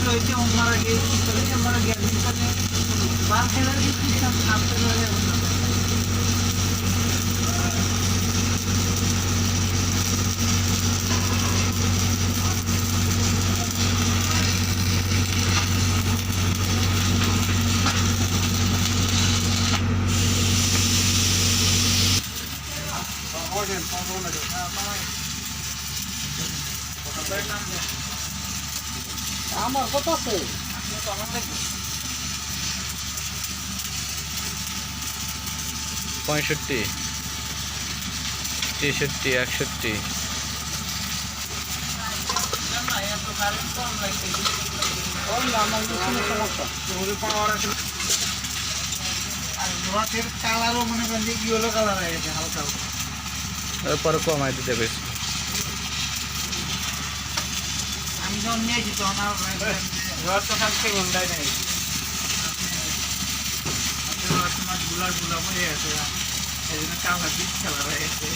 হয়েছে মারা গিয়ে মারা গিয়ে বাল খেলার কিছু সামনে আমার কত আছে 65 63 61 কালারও মনে করেন যে ইয়েলো কালার হয়ে গেছে হালকা এরপরে কমাই দিতে বেশি আমি যখন নিয়েছি তখন ঘর তো কালকে ঘন্টায় নেই গুলা গুলা হয়ে গেছে এই জন্য কালার দিচ্ছে খেলা হয়ে গেছে